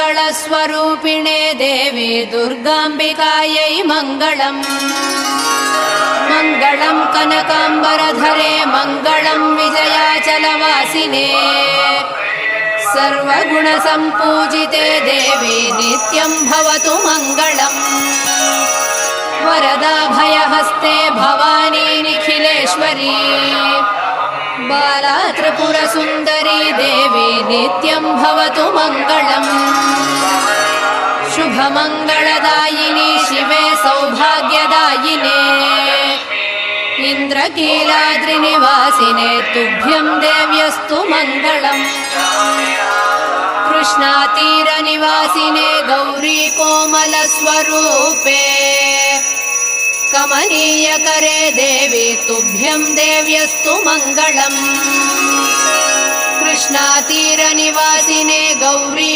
सर्वमङ्गलस्वरूपिणे देवी दुर्गाम्बिकायै मङ्गलम्। मङ्गलं कनकाम्बरधरे मङ्गलं विजयाचलवासिने सर्वगुणसम्पूजिते देवी नित्यं भवतु मङ्गलम्। वरदाभयहस्ते भवानी निखिलेश्वरी बाला त्रिपुरसुन्दरी देवी नित्यं भवतु मङ्गलम्। शुभमङ्गलदायिनी शिवे सौभाग्यदायिने इन्द्रकीलाद्रिनिवासिने तुभ्यं देव्यस्तु मङ्गलम्। कृष्णातीरनिवासिने गौरी कोमलस्वरूपे कमनीयकरे देवी तुभ्यं देव्यस्तु मङ्गलम्। कृष्णातीरनिवासिने गौरी